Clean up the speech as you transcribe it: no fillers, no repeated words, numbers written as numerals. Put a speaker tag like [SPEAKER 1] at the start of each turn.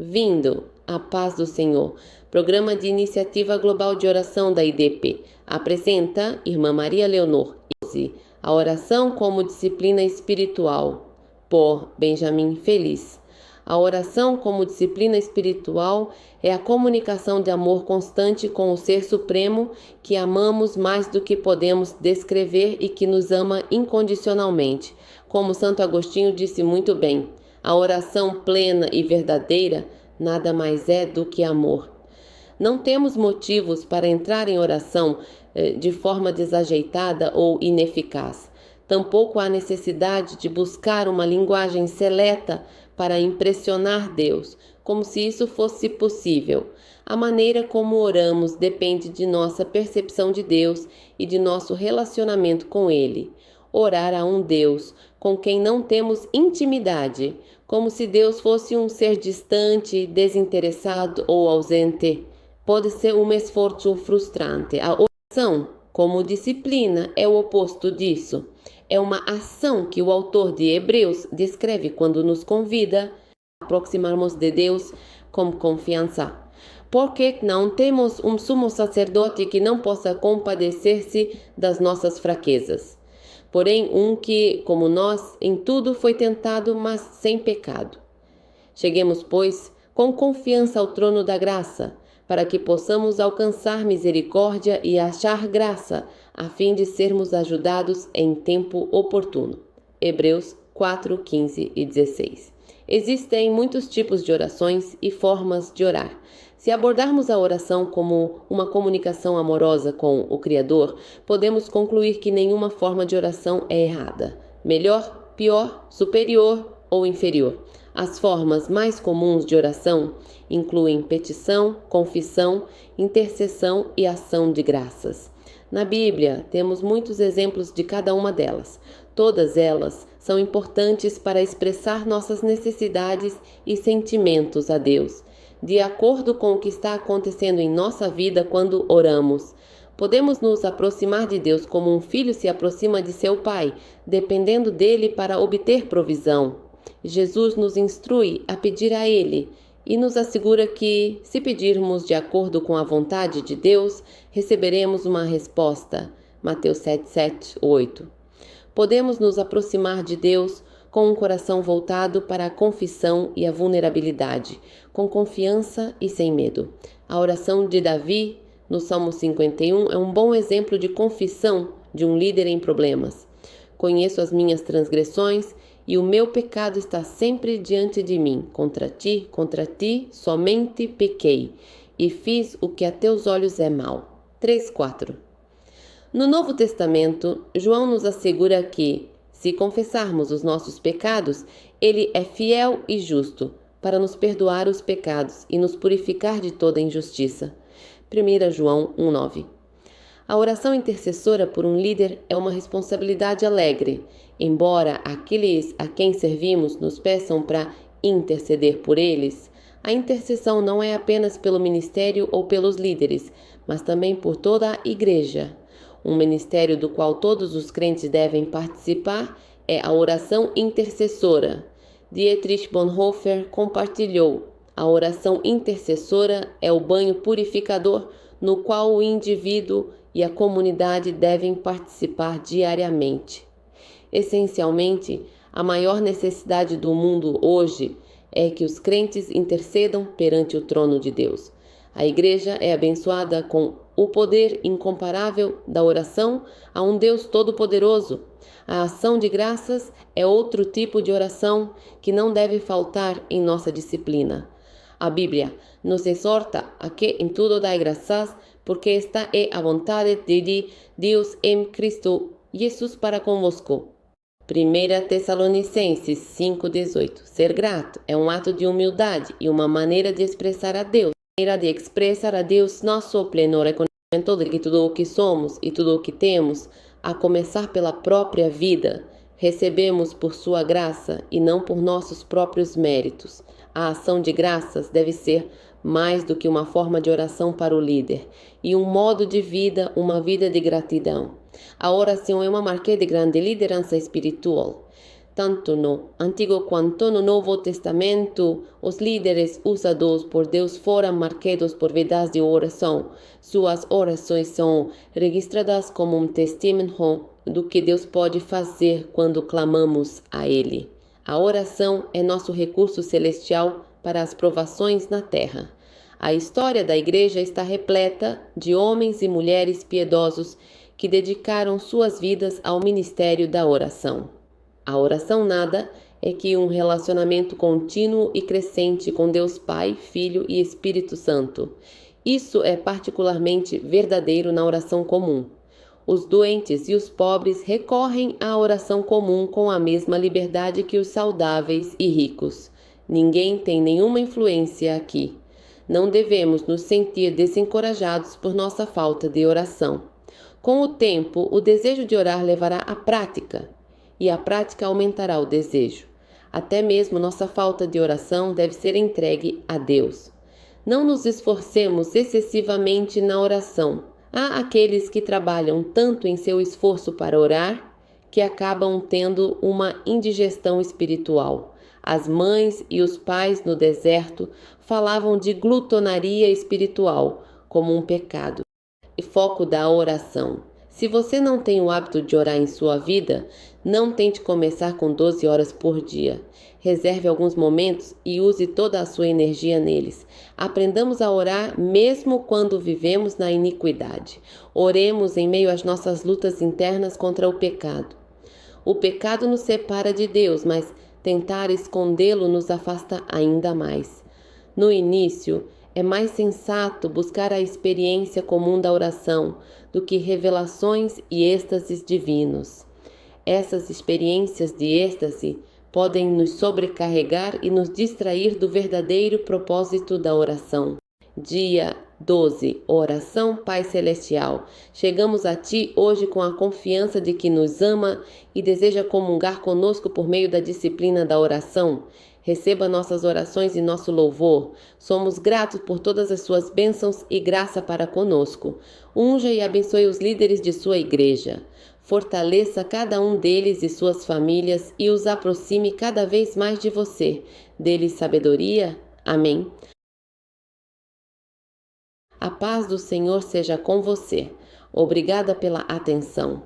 [SPEAKER 1] Vindo, a paz do Senhor. Programa de Iniciativa Global de Oração da IDP. Apresenta Irmã Maria Leonor. A oração como disciplina espiritual, por Benjamin Feliz. A oração como disciplina espiritual é a comunicação de amor constante com o Ser Supremo que amamos mais do que podemos descrever e que nos ama incondicionalmente. Como Santo Agostinho disse muito bem, a oração plena e verdadeira nada mais é do que amor. Não temos motivos para entrar em oração de forma desajeitada ou ineficaz. Tampouco há necessidade de buscar uma linguagem seleta para impressionar Deus, como se isso fosse possível. A maneira como oramos depende de nossa percepção de Deus e de nosso relacionamento com Ele. Orar a um Deus com quem não temos intimidade, como se Deus fosse um ser distante, desinteressado ou ausente, pode ser um esforço frustrante. A oração, como disciplina, é o oposto disso. É uma ação que o autor de Hebreus descreve quando nos convida a aproximarmos de Deus com confiança. Porque não temos um sumo sacerdote que não possa compadecer-se das nossas fraquezas. Porém, um que, como nós, em tudo foi tentado, mas sem pecado. Cheguemos, pois, com confiança ao trono da graça, para que possamos alcançar misericórdia e achar graça, a fim de sermos ajudados em tempo oportuno. Hebreus 4, 15 e 16. Existem muitos tipos de orações e formas de orar. Se abordarmos a oração como uma comunicação amorosa com o Criador, podemos concluir que nenhuma forma de oração é errada. Melhor, pior, superior ou inferior. As formas mais comuns de oração incluem petição, confissão, intercessão e ação de graças. Na Bíblia, temos muitos exemplos de cada uma delas. Todas elas são importantes para expressar nossas necessidades e sentimentos a Deus, de acordo com o que está acontecendo em nossa vida quando oramos. Podemos nos aproximar de Deus como um filho se aproxima de seu pai, dependendo dele para obter provisão. Jesus nos instrui a pedir a Ele e nos assegura que, se pedirmos de acordo com a vontade de Deus, receberemos uma resposta. Mateus 7, 7, 8. Podemos nos aproximar de Deus com um coração voltado para a confissão e a vulnerabilidade, com confiança e sem medo. A oração de Davi, no Salmo 51, é um bom exemplo de confissão de um líder em problemas. Conheço as minhas transgressões e o meu pecado está sempre diante de mim. Contra ti, somente pequei, e fiz o que a teus olhos é mal. 3:4. No Novo Testamento, João nos assegura que, se confessarmos os nossos pecados, ele é fiel e justo para nos perdoar os pecados e nos purificar de toda injustiça. 1 João 1:9. A oração intercessora por um líder é uma responsabilidade alegre, embora aqueles a quem servimos nos peçam para interceder por eles. A intercessão não é apenas pelo ministério ou pelos líderes, mas também por toda a igreja. Um ministério do qual todos os crentes devem participar é a oração intercessora. Dietrich Bonhoeffer compartilhou: a oração intercessora é o banho purificador no qual o indivíduo e a comunidade devem participar diariamente. Essencialmente, a maior necessidade do mundo hoje é que os crentes intercedam perante o trono de Deus. A igreja é abençoada com o poder incomparável da oração a um Deus todo-poderoso. A ação de graças é outro tipo de oração que não deve faltar em nossa disciplina. A Bíblia nos exorta a que em tudo dai graças, porque esta é a vontade de Deus em Cristo Jesus para convosco. 1 Tessalonicenses 5:18. Ser grato é um ato de humildade e uma maneira de expressar a Deus. De expressar a Deus nosso pleno reconhecimento de que tudo o que somos e tudo o que temos, a começar pela própria vida, recebemos por sua graça e não por nossos próprios méritos. A ação de graças deve ser mais do que uma forma de oração para o líder, e um modo de vida, uma vida de gratidão. A oração é uma marca de grande liderança espiritual. tanto no Antigo quanto no Novo Testamento, os líderes usados por Deus foram marcados por vidas de oração. Suas orações são registradas como um testemunho do que Deus pode fazer quando clamamos a Ele. A oração é nosso recurso celestial para as provações na terra. A história da Igreja está repleta de homens e mulheres piedosos que dedicaram suas vidas ao ministério da oração. A oração nada é que um relacionamento contínuo e crescente com Deus Pai, Filho e Espírito Santo. Isso é particularmente verdadeiro na oração comum. Os doentes e os pobres recorrem à oração comum com a mesma liberdade que os saudáveis e ricos. Ninguém tem nenhuma influência aqui. Não devemos nos sentir desencorajados por nossa falta de oração. Com o tempo, o desejo de orar levará à prática, e a prática aumentará o desejo. Até mesmo nossa falta de oração deve ser entregue a Deus. Não nos esforcemos excessivamente na oração. Há aqueles que trabalham tanto em seu esforço para orar que acabam tendo uma indigestão espiritual. As mães e os pais no deserto falavam de glutonaria espiritual como um pecado e foco da oração. Se você não tem o hábito de orar em sua vida, não tente começar com 12 horas por dia. Reserve alguns momentos e use toda a sua energia neles. Aprendamos a orar mesmo quando vivemos na iniquidade. Oremos em meio às nossas lutas internas contra o pecado. O pecado nos separa de Deus, mas tentar escondê-lo nos afasta ainda mais. No início, é mais sensato buscar a experiência comum da oração do que revelações e êxtases divinos. Essas experiências de êxtase podem nos sobrecarregar e nos distrair do verdadeiro propósito da oração. Dia 12. Oração Pai Celestial. Chegamos a Ti hoje com a confiança de que nos ama e deseja comungar conosco por meio da disciplina da oração. Receba nossas orações e nosso louvor. Somos gratos por todas as suas bênçãos e graça para conosco. Unja e abençoe os líderes de sua igreja. Fortaleça cada um deles e suas famílias e os aproxime cada vez mais de você. Dê-lhes sabedoria. Amém. A paz do Senhor seja com você. Obrigada pela atenção.